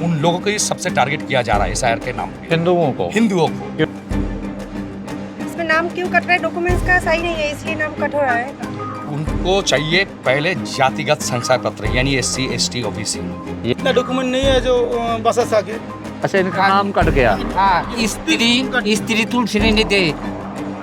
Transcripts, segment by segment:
उन लोगों को ही सबसे टारगेट किया जा रहा है एसआईआर के नाम पे, हिंदुओं को। इसमें नाम क्यों कट रहा है? डॉक्यूमेंट्स का सही नहीं है इसलिए नाम कट हो रहा है। उनको चाहिए पहले जातिगत शंसा पत्र यानी SC ST OBC। इतना डॉक्यूमेंट नहीं है जो बसा सके। अच्छा, इनका नाम कट गया। हाँ, स्त्री तुलसी नहीं दे।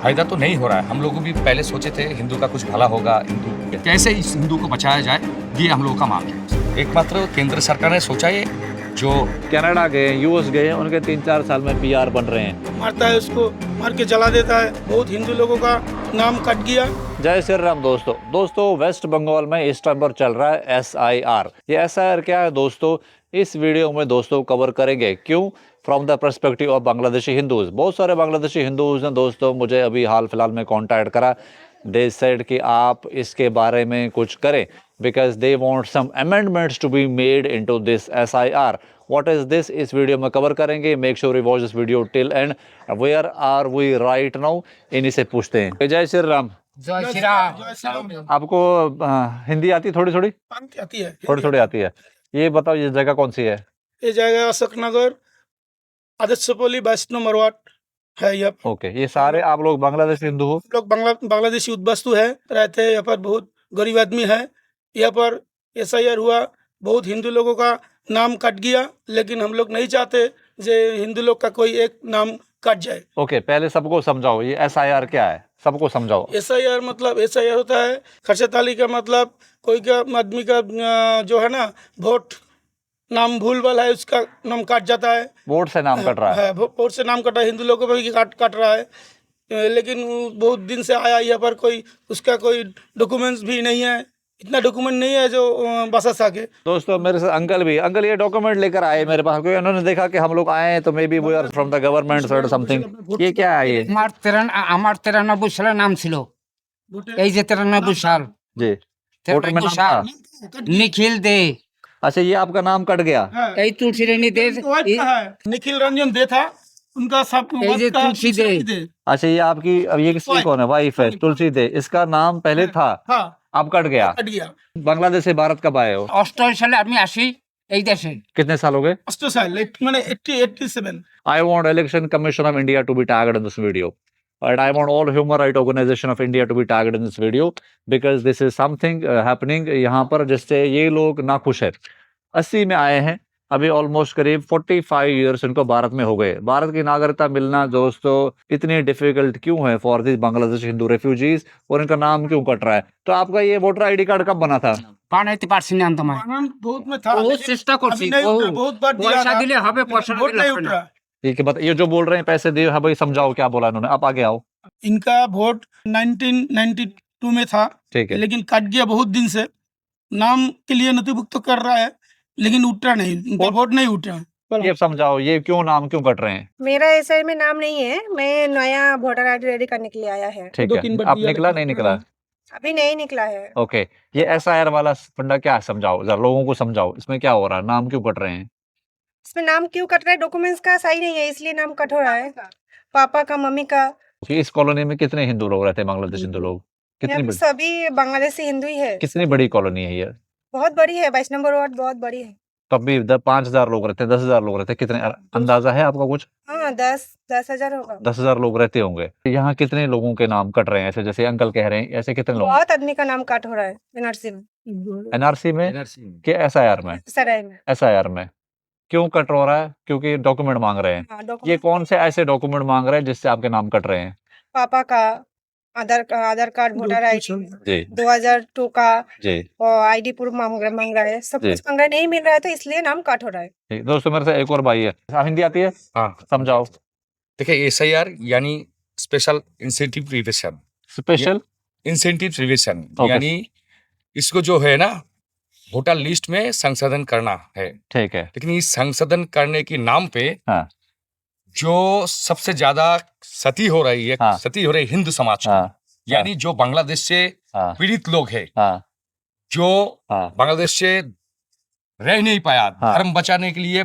फायदा तो नहीं हो रहा है। हम लोग भी पहले सोचे थे हिंदू का कुछ भला होगा, हिंदू कैसे इस हिंदू को बचाया जाए, ये हम लोगों का मांग है। एकमात्र केंद्र सरकार ने सोचा ये जो कनाडा गए, US गए, उनके 3-4 साल में PR बन रहे हैं। मारता है उसको, मार के जला देता है। बहुत हिंदू लोगों का नाम कट गया। जय श्री राम दोस्तों, वेस्ट बंगाल में इस टाइम पर चल रहा है SIR। ये SIR क्या है दोस्तों, इस वीडियो में दोस्तों कवर करेंगे। क्यों? From the perspective of Bangladeshi Hindus. बहुत सारे बांग्लादेशी हिंदूज ने दोस्तों मुझे अभी हाल फिलहाल में कॉन्टैक्ट करा। दे सेड कि आप इसके बारे में कुछ करें because they want some amendments to be made into this SIR। What is this, इस वीडियो में कवर करेंगे। Make sure you watch this video till end. Where are we right now, इन्हीं से पूछते हैं। जय श्री राम। जय श्री राम। आपको हिंदी आती थोड़ी थोड़ी? आती है, थोड़ी थोड़ी आती है। ये बताओ ये जगह कौन सी है? ये जगह अशोक नगर, आदर्शपोली, वैष्णो मरवाट है। यहाँ ओके, ये सारे आप लोग बांग्लादेशी हिंदू हो? लोग बांग्लादेशी उद्बस्तु है, रहते हैं यहाँ पर। बहुत गरीब आदमी है। यहाँ पर SIR हुआ, बहुत हिंदू लोगों का नाम कट गया, लेकिन हम लोग नहीं चाहते जे हिंदू लोग का कोई एक नाम कट जाए। ओके, पहले सबको समझाओ ये SIR क्या है, सबको समझाओ। SIR मतलब SIR होता है खर्चा तालिका, मतलब कोई का आदमी का जो है ना वोट नाम भूल वाला है, उसका नाम काट जाता है। वोट से नाम कट रहा है। वोट से नाम कटा है, हिंदू लोगों पर भी काट रहा है। लेकिन वो बहुत दिन से आया यहाँ पर, कोई उसका कोई डॉक्यूमेंट्स भी नहीं है। इतना डॉक्यूमेंट नहीं है जो बसा सके। दोस्तों मेरे साथ अंकल भी, अंकल ये डॉक्यूमेंट लेकर आए मेरे पास, क्योंकि उन्होंने देखा कि हम लोग आए हैं तो maybe we are from the government और समथिंग। ये क्या है ये? আমার 93 সালে নাম ছিল, এই যে 93 সাল, जी, वोटर में 93 नाम था। সাল নিখিল দে, अच्छा, ये आपका नाम कट गया। এই তুলসী রানী দে, निखिल रंजन दे था उनका सब। এই যে তুলসী দে, अच्छा, ये आपकी, अब ये किसकी कौन है? वाइफ है तुलसी दे। इसका नाम पहले था, हाँ, अब कट गया। कट गया। बांग्लादेश से भारत कब आए हो? 88 সালে আমি আসি এই দেশে। कितने साल हो गए? मैंने 87। I want Election Commission of India to be tagged in this video. And I want all human rights organization of India to be tagged in this video because this is something happening यहाँ पर, जिससे ये लोग नाखुश है। 80 में आए हैं, अभी ऑलमोस्ट करीब 45 ईयर्स इनको भारत में हो गए। भारत की नागरिकता मिलना दोस्तों इतनी डिफिकल्ट क्यों है for this Bangladesh Hindu refugees, और इनका नाम क्यों कट रहा है? तो आपका ये वोटर ID कार्ड कब बना था? বানাইতে পারছি না তোমায়, बहुत में था, बहुत लेकिन চেষ্টা করছি, अभी नहीं उठ रहा, बहुत बार दिया পয়সা था, দিলে হবে, পয়সা वोट দিলে नहीं হবে उठ না। रहा। ये जो बोल रहे हैं पैसे दिए, हाँ भाई समझाओ क्या बोला इन्होंने। आप आगे आओ। इनका वोट 1992 में था, ठीक है। लेकिन कट गया बहुत दिन से। नाम के लिए नथिभुक्त तो कर रहा है, लेकिन उठ रहा नहीं, इनका वोट नहीं उठ रहा। ये समझाओ ये क्यों नाम क्यों कट रहे हैं? मेरा SIR में नाम नहीं है। मैं नया वोटर ID रेडी करने के लिए आया है। ठीक दो है, तीन बार अब दिया, निकला लेकिन नहीं निकला? अभी नहीं निकला है। ओके, ये SIR वाला फंडा क्या है, समझाओ जरा, लोगों को समझाओ इसमें क्या हो रहा है, नाम क्यों कट रहे हैं? इसमें नाम क्यों कट रहा है? डॉक्यूमेंट्स का सही नहीं है इसलिए नाम कट हो रहा है। पापा का, मम्मी का। कि इस कॉलोनी में कितने हिंदू लोग रहते हैं, बांग्लादेश हिंदू लोग? यहाँ कितनी पे बड़ी, सभी बांग्लादेशी हिंदू ही है। कितनी बड़ी कॉलोनी है ये? बहुत बड़ी है, वैष्णव मरवाट बहुत बड़ी है। तब भी 5,000 लोग रहते हैं, 10,000 लोग रहते हैं, कितने अंदाजा है आपका कुछ? हाँ, 10,000 होगा। 10,000 लोग रहते होंगे। यहाँ कितने लोगों के नाम कट रहे हैं ऐसे, जैसे अंकल कह रहे हैं, ऐसे कितने लोग? बहुत आदमी का नाम कट हो रहा है NRC में, NRC में कि SIR में? सराय में। SIR में क्यों कट हो रहा है? क्योंकि डॉक्यूमेंट मांग रहे हैं। हाँ, ये डॉक्यूमेंट। कौन से ऐसे डॉक्यूमेंट मांग रहे हैं जिससे आपके नाम कट रहे हैं? पापा का आधार कार्ड, वोटर ID, जी 2002 का जी और ID प्रूफ मांग रहा है। सब जी। कुछ मांग रहा है, नहीं मिल रहा है तो इसलिए नाम कट हो रहा है। ठीक। दोस्तों मेरे से एक और भाई है, हिंदी आती है? हाँ, समझाओ। देखिए SIR यानी special incentive revision, special incentive revision okay. यानी इसको जो है ना वोटर लिस्ट में संशोधन करना है। ठीक है। लेकिन इस संशोधन करने के नाम पे हाँ जो सबसे ज्यादा सती हो रही है, हाँ। सती हो रही है हिंदू समाज को, हाँ यानी जो बांग्लादेश से हाँ पीड़ित लोग हैं, हाँ जो हाँ बांग्लादेश से रह नहीं पाया, हाँ। धर्म बचाने के लिए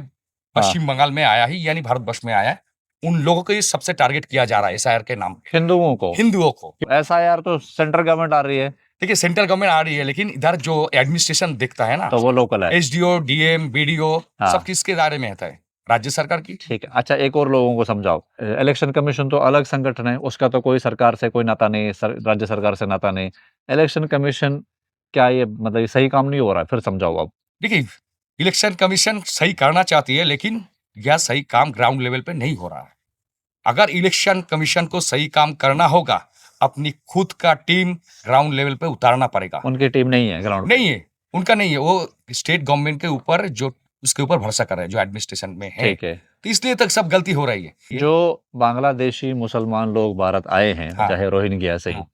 पश्चिम बंगाल में आया ही यानी भारतवर्ष में आया है, उन लोगों को ही सबसे टारगेट किया जा रहा है SIR के नाम पे, हिंदुओं को। हिंदुओं को। SIR तो सेंट्रल गवर्नमेंट आ रही है, देखिए सेंट्रल गवर्नमेंट आ रही है, लेकिन इधर जो एडमिनिस्ट्रेशन दिखता है ना, तो वो लोकल है। एसडीओ, डीएम, बीडीओ हाँ। सब किसके दायरे में आता है? राज्य सरकार की। ठीक है, अच्छा एक और लोगों को समझाओ। इलेक्शन कमीशन तो अलग संगठन है, उसका तो कोई सरकार से कोई नाता नहीं, राज्य सरकार से नाता नहीं। इलेक्शन कमीशन क्या ये मतलब ये सही काम नहीं हो रहा है? फिर समझाओ आप। देखिए इलेक्शन कमीशन सही करना चाहती है, लेकिन यह सही काम ग्राउंड लेवल पे नहीं हो रहा है। अगर इलेक्शन कमीशन को सही काम करना होगा, अपनी खुद का टीम ग्राउंड लेवल पे उतारना पड़ेगा। उनकी टीम नहीं है ग्राउंड नहीं है, उनका नहीं है, वो स्टेट गवर्नमेंट के ऊपर जो उसके ऊपर भरोसा कर रहे हैं, जो एडमिनिस्ट्रेशन में है। ठीक है। तो इसलिए तक सब गलती हो रही है। जो बांग्लादेशी मुसलमान लोग भारत आए हैं, हाँ। चाहे रोहिंग्या से ही, हाँ।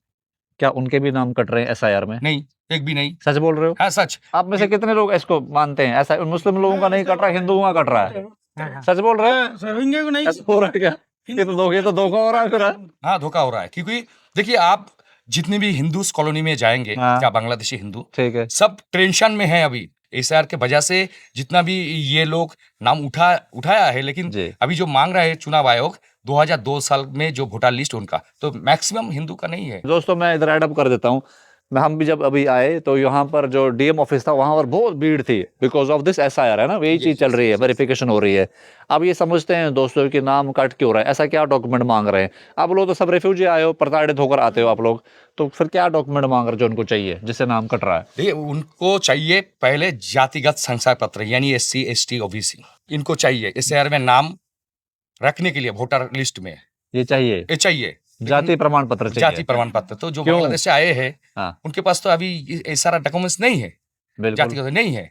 क्या उनके भी नाम कट रहे हैं एसआईआर में? नहीं, एक भी नहीं। सच बोल रहे हो? हाँ सच। आप में से कितने लोग इसको मानते हैं? ऐसा मुस्लिम लोगों का नहीं कट रहा, हिंदुओं का कट रहा है। सच बोल रहे हैं? रोहिंग्या को नहीं। ऐसा हो रहा है क्या? ये तो धोखा हो रहा है फिर। हाँ धोखा हो रहा है, क्योंकि देखिए आप जितने भी हिंदूस कॉलोनी में जाएंगे, हाँ। क्या बांग्लादेशी हिंदू, ठीक है। सब टेंशन में है अभी एसआईआर के वजह से। जितना भी ये लोग नाम उठाया है, लेकिन जी। अभी जो मांग रहा है चुनाव आयोग 2002 साल में जो वोटर लिस्ट उनका, तो मैक्सिमम हिंदू का नहीं है। दोस्तों मैं इधर एड अप कर देता हूँ। हम भी जब अभी आए तो यहाँ पर जो डीएम ऑफिस था वहां पर बहुत भीड़ थी, बिकॉज ऑफ दिस एसआईआर है ना, यही चीज चल रही है, वेरिफिकेशन हो रही है। अब ये समझते हैं दोस्तों कि नाम कट क्यों रहा है, ऐसा क्या डॉक्यूमेंट मांग रहे हैं? आप लोग तो सब रेफ्यूजी आए हो, प्रताड़ित होकर आते हो आप लोग, तो फिर क्या डॉक्यूमेंट मांग रहे हो जो उनको चाहिए जिससे नाम कट रहा है? देखिए उनको चाहिए पहले जातिगत शंसा पत्र, यानी SC ST OBC इनको चाहिए एसआईआर में नाम रखने के लिए वोटर लिस्ट में। ये चाहिए ये चाहिए जाति प्रमाण पत्र चाहिए। जाति प्रमाण पत्र। तो जो क्यों? बांग्लादेश से आए हैं, हाँ। उनके पास तो अभी ये सारा डॉक्यूमेंट्स नहीं है, बिल्कुल जातिगत नहीं है,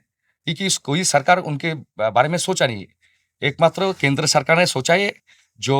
क्योंकि कोई सरकार उनके बारे में सोचा नहीं है। एकमात्र केंद्र सरकार ने सोचा है जो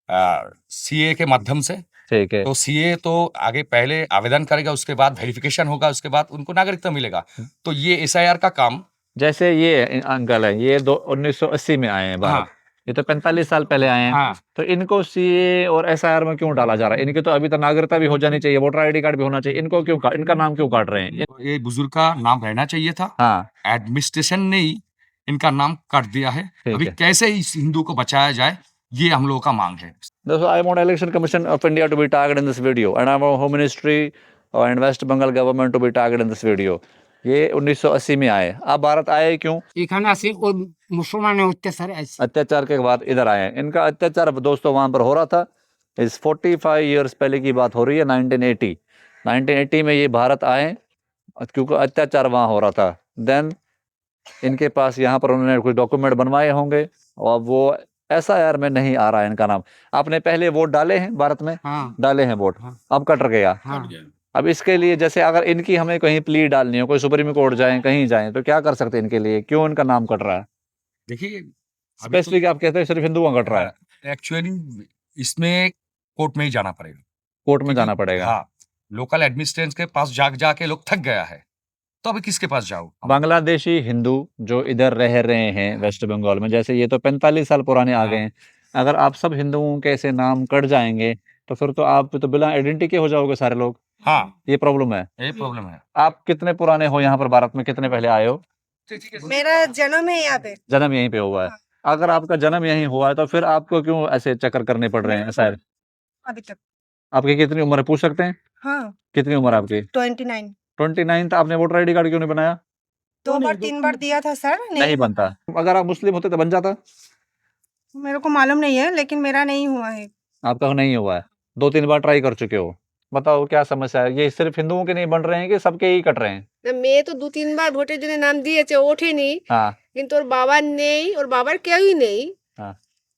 CA के माध्यम से। ठीक है। तो CA तो आगे पहले आवेदन करेगा, उसके बाद वेरिफिकेशन होगा, उसके बाद उनको नागरिकता मिलेगा। तो ये SIR का काम, जैसे ये अंकल है, ये 1980 में आए हैं भारत। हाँ ये तो 45 साल पहले आए हैं। हाँ तो इनको सीए और एसआईआर में क्यों डाला जा रहा है? इनके तो अभी तो नागरिकता भी हो जानी चाहिए, वोटर आईडी कार्ड भी होना चाहिए, इनको क्यों इनका नाम क्यों काट रहे हैं? ये बुजुर्ग का नाम रहना चाहिए था। हाँ एडमिनिस्ट्रेशन ने ही इनका नाम काट दिया है। ठीक अभी है। कैसे इस हिंदू को बचाया जाए, ये हम लोगों का मांग है। Therefore, I want Election Commission of India to be targeted in this video, and I want Home Ministry and West Bengal government to be targeted in this video. ये 1980 में आए, अब भारत आए क्यों? এখানে আছে ওই মুসলমানের অত্যাচারে আছে। अत्याचार के बाद इधर आए हैं। इनका अत्याचार दोस्तों वहां पर हो रहा था। इस 45 इयर्स पहले की बात हो रही है, 1980 में ये भारत आए, क्योंकि अत्याचार वहां हो रहा था। देन इनके पास यहाँ पर उन्होंने कुछ डॉक्यूमेंट बनवाए होंगे और वो एसआईआर में नहीं आ रहा है इनका नाम। आपने पहले वोट डाले हैं भारत में? हाँ डाले हैं वोट, हाँ। अब कट गया। हाँ अब इसके लिए जैसे अगर इनकी हमें कहीं प्ली डालनी हो, कोई सुप्रीम कोर्ट जाए, कहीं जाए, तो क्या कर सकते हैं इनके लिए? क्यों इनका नाम कट रहा है? देखिए स्पेसिफिक आप कहते हैं सिर्फ हिंदुओं का कट रहा है, एक्चुअली इसमें कोर्ट में ही जाना पड़ेगा। कोर्ट में जाना पड़ेगा। हाँ, लोकल एडमिनिस्ट्रेशन के पास जाके लोग थक गया है, तो अभी किसके पास जाओ? बांग्लादेशी हिंदू जो इधर रह रहे हैं वेस्ट बंगाल में, जैसे ये तो 45 साल पुराने आ गए हैं, अगर आप सब हिंदुओं के ऐसे नाम कट जाएंगे तो फिर तो आप तो बिना आइडेंटिटी के हो जाओगे सारे लोग। हाँ ये प्रॉब्लम है। ये प्रॉब्लम है। आप कितने पुराने हो यहाँ पर भारत में, कितने पहले आए हो? मेरा जन्म है यहाँ पे। जन्म यहीं पे हुआ है। अगर आपका जन्म यहीं हुआ है तो फिर आपको क्यों ऐसे चक्कर करने पड़ रहे हैं? ऐसा है। अभी तक। आपकी कितनी उम्र है पूछ सकते हैं? हाँ कितनी उम्र है आपकी? 29। 29। तो आपने वोटर आईडी कार्ड क्यों नहीं बनाया? 2 बार 3 बार दिया था सर, नहीं बनता। अगर आप मुस्लिम होते तो बन जाता। मेरे को मालूम नहीं है, लेकिन मेरा नहीं हुआ है। आपका नहीं हुआ है, 2-3 बार ट्राई कर चुके हो। बताओ क्या समस्या है? ये सिर्फ हिंदुओं के नहीं बन रहे हैं कि सबके ही कट रहे हैं? না, মেয়ে তো 2-3 বার ভোটের জন্য নাম দিয়েছে, ওঠেনি, हाँ কিন্তু ওর বাবার নেই, ওর বাবার কেউই নেই, हाँ।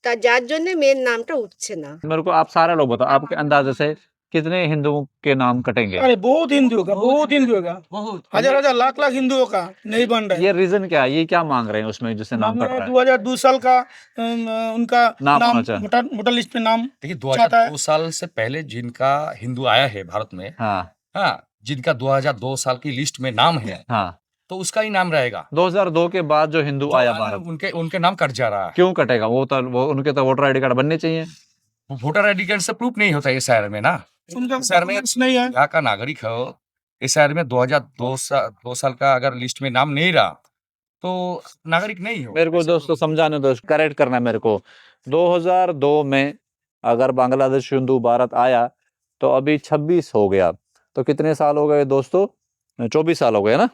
তা যার জন্য মেয়ের নামটা উঠছে না। मेरे को आप सारे लोग बताओ, आपके अंदाजे से कितने हिंदुओं के नाम कटेंगे? अरे बहुत हिंदुओं का, बहुत हिंदुओं का, बहुत हजार लाख लाख हिंदुओं का नहीं बन रहा है। ये रीजन क्या है? ये क्या मांग रहे हैं उसमें जिससे नाम कट रहा है? 2002 साल का उनका नाम नाम होना चाहिए। वोटर लिस्ट में नाम देखिए चाहता है। 2002 साल से पहले जिनका हिंदू आया है भारत में, हाँ हाँ, जिनका 2002 साल की लिस्ट में नाम है, हाँ। तो उसका ही नाम रहेगा। 2002 के बाद जो हिंदू आया भारत, उनके उनके नाम कट जा रहा है। क्यों कटेगा? वो उनके तो वोटर आईडी कार्ड बनने चाहिए। वोटर आईडी कार्ड से प्रूफ नहीं होता है शहर में ना। उनका शहर में नहीं है। यहाँ का नागरिक हो, इस शहर में 2002 साल का अगर लिस्ट में नाम नहीं रहा तो नागरिक नहीं हो। मेरे को दोस्तों समझाने दो, करेक्ट करना है मेरे को। 2002 में अगर बांग्लादेश हिंदू भारत आया तो अभी 26 हो गया। तो कितने साल हो गए दोस्तों? 24 साल हो गए ना।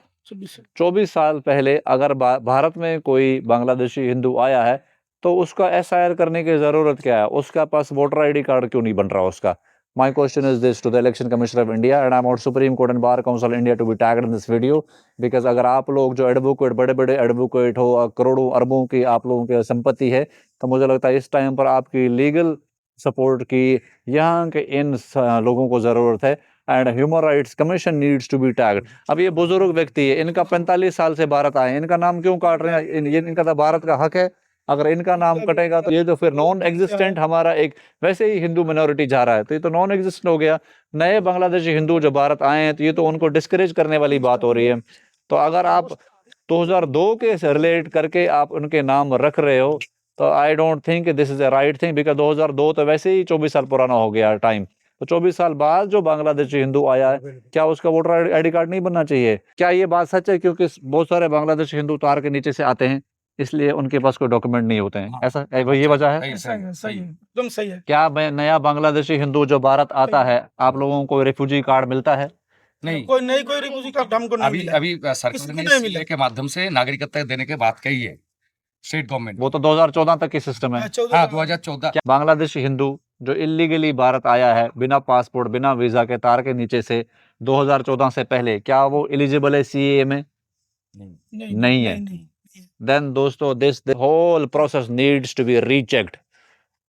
24 साल पहले अगर भारत में कोई बांग्लादेशी हिंदू आया है तो उसका SIR करने की ज़रूरत क्या है? उसका पास वोटर ID कार्ड क्यों नहीं बन रहा उसका? My question is this to the Election Commissioner of India and I want Supreme Court and Bar Council of India to be tagged in this video because अगर आप लोग जो एडवोकेट बड़े-बड़े एडवोकेट हो और करोड़ों अरबों की आप लोगों की संपत्ति है तो मुझे लगता है इस टाइम पर आपकी लीगल सपोर्ट की यहाँ के इन लोगों को ज़रूरत है and human rights commission needs to be tagged. अब ये बुजुर्ग व्यक्ति है, इनका 45 साल से भारत आए, इनका नाम क्यों काट रहे हैं? ये इनका तो भारत का हक है। अगर इनका नाम कटेगा तो ये तो फिर नॉन एग्जिस्टेंट हमारा एक वैसे ही हिंदू मिनोरिटी जा रहा है तो ये तो नॉन एग्जिस्टेंट हो गया। नए बांग्लादेशी हिंदू जो भारत आए हैं तो ये तो उनको डिस्करेज करने वाली बात हो रही है। तो अगर आप 2002 के से रिलेट करके आप उनके नाम रख रहे हो तो I don't think this is a right thing because 2002 तो वैसे ही 24 साल पुराना हो गया टाइम। तो 24 साल बाद जो बांग्लादेशी हिंदू आया है क्या उसका वोटर ID कार्ड नहीं बनना चाहिए? क्या ये बात सच है? क्योंकि बहुत सारे बांग्लादेशी हिंदू तार के नीचे से आते हैं इसलिए उनके पास कोई डॉक्यूमेंट नहीं होते हैं, ऐसा ये वजह है? सही सही सही है, एकदम सही है। क्या नया बांग्लादेशी हिंदू जो भारत आता है आप लोगों को रिफ्यूजी कार्ड मिलता है? नहीं। कोई रिफ्यूजी कार्ड हमको नहीं अभी मिला। अभी सरकार किसी ने को नहीं मिला। CA के माध्यम से नागरिकता देने की बात कही है स्टेट गवर्नमेंट। वो तो 2014 तक की सिस्टम है। हाँ 14 2014। क्या बांग्लादेशी हिंदू जो इलीगली भारत आया है बिना पासपोर्ट बिना वीजा के तार के नीचे से 2014 से पहले क्या वो एलिजिबल है CAA में? नहीं है। Then दोस्तों this the whole process needs to be rechecked.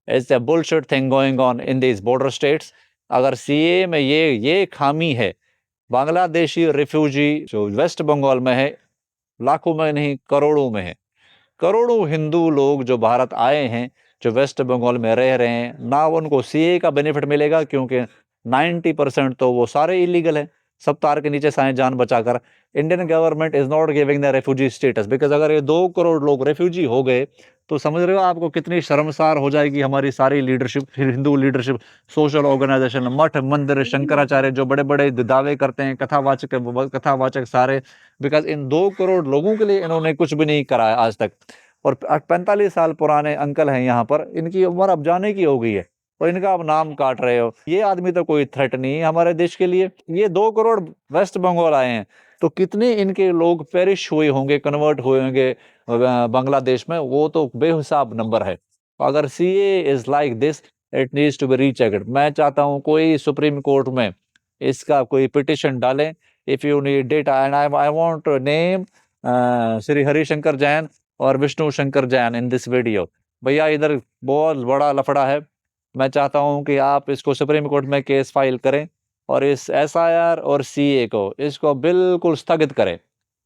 It's a bullshit thing going on in these border states. अगर CAA में ये खामी है, बांग्लादेशी रिफ्यूजी जो वेस्ट बंगाल में है लाखों में नहीं करोड़ों में है। करोड़ों हिंदू लोग जो भारत आए हैं जो वेस्ट बंगाल में रह रहे हैं ना उनको CAA का बेनिफिट मिलेगा क्योंकि 90% तो वो सारे इलीगल हैं, सब तार के नीचे साए जान बचाकर। Indian government is not giving the refugee status because अगर ये 2 करोड़ लोग रेफ्यूजी हो गए तो समझ रहे हो आपको कितनी शर्मसार हो जाएगी हमारी सारी leadership, Hindu leadership, social organisation, मठ मंदिर, शंकराचार्य जो बड़े बड़े दावे करते हैं, कथावाचक सारे, बिकॉज इन 2 करोड़ लोगों के लिए इन्होंने कुछ भी नहीं करा है आज तक। और 45 साल पुराने अंकल हैं यहाँ पर, इनकी उम्र अब जाने की हो गई है और इनका आप नाम काट रहे हो। ये आदमी तो कोई थ्रेट नहीं है हमारे देश के लिए। ये 2 करोड़ वेस्ट बंगाल आए हैं तो कितने इनके लोग पेरिश हुए होंगे, कन्वर्ट हुए होंगे बांग्लादेश में, वो तो बेहिसाब नंबर है। अगर CAA is like this it needs to be rechecked. मैं चाहता हूँ कोई सुप्रीम कोर्ट में इसका कोई पिटिशन डालें if you need data and I want to name Shri Harishankar Jain और Vishnu Shankar Jain in this video. भैया इधर बहुत बड़ा लफड़ा है, मैं चाहता हूं कि आप इसको सुप्रीम कोर्ट में केस फाइल करें और इस SIR और CAA को इसको बिल्कुल स्थगित करें।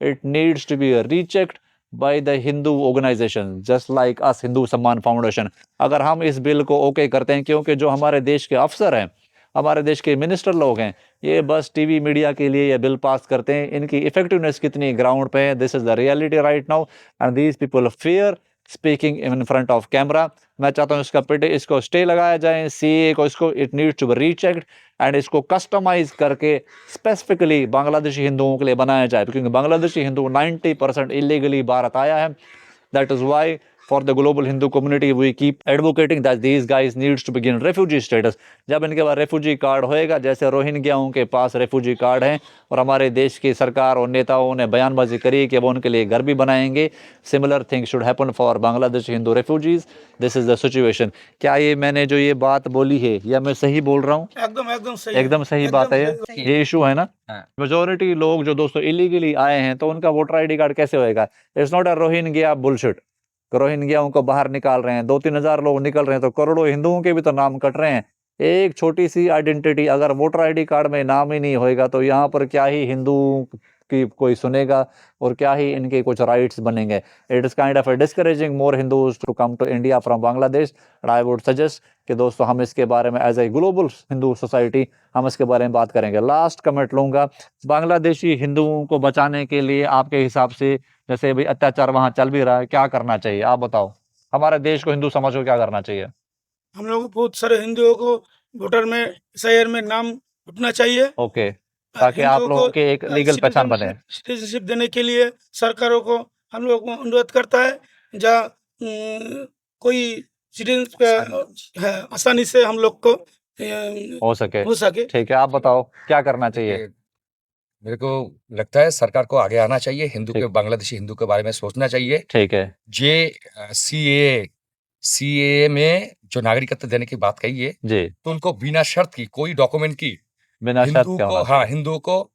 It needs to be rechecked by the Hindu organisation just like us Hindu Samman foundation. अगर हम इस बिल को ओके करते हैं, क्योंकि जो हमारे देश के अफसर हैं, हमारे देश के मिनिस्टर लोग हैं, ये बस टीवी मीडिया के लिए ये बिल पास करते हैं, इनकी इफेक्टिवनेस कितनी ग्राउंड पे है, this is the reality right now and these people fear speaking in front of camera. मैं चाहता हूँ इसको स्टे लगाया जाए, CAA को इसको it needs to be rechecked and इसको कस्टमाइज करके स्पेसिफिकली बांग्लादेशी हिंदुओं के लिए बनाया जाए, क्योंकि बांग्लादेशी हिंदू 90% इलीगली भारत आया है। That is why for the global Hindu community we keep advocating that these guys needs to begin refugee status। जब इनके पास रेफ्यूजी कार्ड होएगा, जैसे रोहिंग्याओं के पास रेफ्यूजी कार्ड है और हमारे देश की सरकार और नेताओं ने बयानबाजी करी कि वो उनके लिए घर भी बनाएंगे, similar thing should happen for Bangladesh Hindu refugees. This is the situation. क्या ये मैंने जो ये बात बोली है या मैं सही बोल रहा हूँ? एकदम सही बात है। ये इशू है ना, मेजोरिटी लोग जो दोस्तों इलीगली आए हैं तो उनका वोटर ID कार्ड कैसे होएगा? It's not a Rohingya bullshit. रोहिंग्याओं को बाहर निकाल रहे हैं, 2-3 हज़ार लोग निकल रहे हैं तो करोड़ों हिंदुओं के भी तो नाम कट रहे हैं। एक छोटी सी आइडेंटिटी अगर वोटर ID कार्ड में नाम ही नहीं होएगा तो यहाँ पर क्या ही हिंदू की कोई सुनेगा और क्या ही इनके कुछ राइट्स बनेंगे। It is kind of discouraging more Hindus to come to India from Bangladesh and I would suggest कि दोस्तों हम इसके बारे में as a global Hindu society हम इसके बारे में बात करेंगे। लास्ट कमेंट लूंगा, बांग्लादेशी हिंदुओं को बचाने के लिए आपके हिसाब से जैसे भाई अत्याचार वहां चल भी रहा है, क्या करना चाहिए आप बताओ? हमारे देश को, हिंदू समाज को क्या करना चाहिए? हम लोग बहुत सारे हिंदुओं को वोटर में SIR में नाम उठना चाहिए। ओके, ताकि आप लोगों के एक लीगल पहचान बने। सिटीजनशिप देने के लिए सरकारों को हम लोग को अनुरोध करता है, जहाँ कोई सिटीजन है आसानी से हम लोग को हो सके। हो सके। ठीक है, आप बताओ क्या करना चाहिए? देखिए, मेरे को लगता है सरकार को आगे आना चाहिए, हिंदू ठीक। के बांग्लादेशी हिंदू के बारे में सोचना चाहिए। ठीक है। ये सीएए में जो नागरिकत्व देने की बात कही है, जी, तो उनको बिना शर्त की, कोई डॉक्यूमेंट की, बिना शर्त हिंदू क्या को, होना हाँ, चाहिए? हिंदुओं को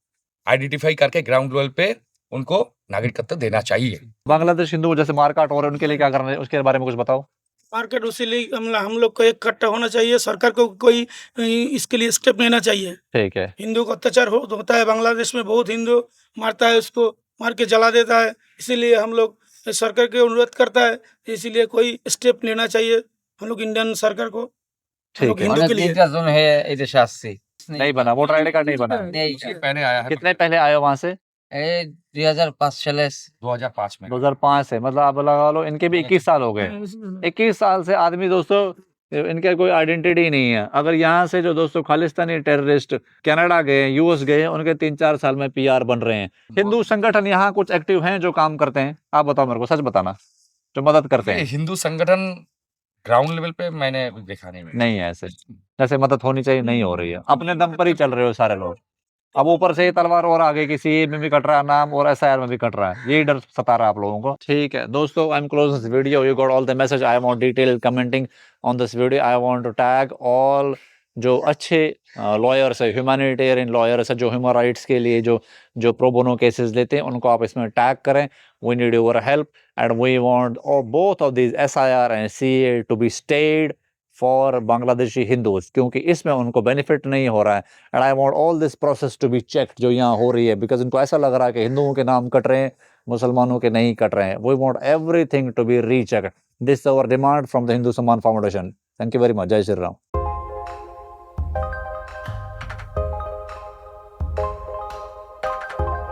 आइडेंटिफाई करके ग्राउंड लेवल पे उनको नागरिकत्व देना चाहिए। बांग्लादेश हिंदू जैसे मारकाट हो रहे हैं उनके लिए क्या करना है, उसके बारे में कुछ बताओ। मार्केट उसी लिए हम लोग को एक इकट्ठा होना चाहिए, सरकार को कोई इसके लिए स्टेप लेना चाहिए। ठीक है। हिंदू को अत्याचार होता है बांग्लादेश में, बहुत हिंदू मारता है, उसको मार के जला देता है। इसीलिए हम लोग सरकार के अनुरोध करता है, इसीलिए कोई स्टेप लेना चाहिए हम लोग इंडियन सरकार को, हम ठीक लोग है। हिंदू के लिए। नहीं बना, वोटर आईडी कार्ड नहीं बना। उसके पहले आया है, कितने पहले आए हो वहां से? 2005 में। 2005 से, मतलब आप लगा लो इनके भी 21 साल हो गए। 21 साल से आदमी दोस्तों, इनका कोई आइडेंटिटी नहीं है। अगर यहाँ से जो दोस्तों खालिस्तानी टेररिस्ट कनाडा गए, यूएस गए, उनके 3-4 साल में पीआर बन रहे हैं। हिंदू संगठन यहाँ कुछ एक्टिव हैं जो काम करते हैं? आप बताओ मेरे को, सच बताना, जो मदद करते ये हैं। हिंदू संगठन ग्राउंड लेवल पे मैंने देखा नहीं। नहीं है ऐसे, जैसे मदद होनी चाहिए नहीं हो रही है, अपने दम पर ही चल रहे हो सारे लोग। अब ऊपर से ये तलवार और आगे की सीए में भी कट रहा है नाम, और एसआईआर में भी कट रहा है, यही डर सता रहा है आप लोगों को। ठीक है दोस्तों, I am close this video, you got all the message, I want detail commenting on this video, I want to tag all जो अच्छे लॉयर्स है, ह्यूमैनिटेरियन लॉयर्स है, जो ह्यूमन राइट्स के लिए जो प्रो बोनो केसेस लेते हैं, उनको आप इसमें टैग करें। We need your help and we want both of these SIR and CA to be stayed for Bangladeshi Hindus, क्योंकि इसमें उनको बेनिफिट नहीं हो रहा है। And I want all this process to be checked जो यहाँ हो रही है, बिकॉज इनको ऐसा लग रहा है कि हिंदुओं के नाम कट रहे हैं, मुसलमानों के नहीं कट रहे हैं। We want everything to be rechecked. This is our demand from the Hindu Samman foundation. Thank you very much. Jai Shri Ram.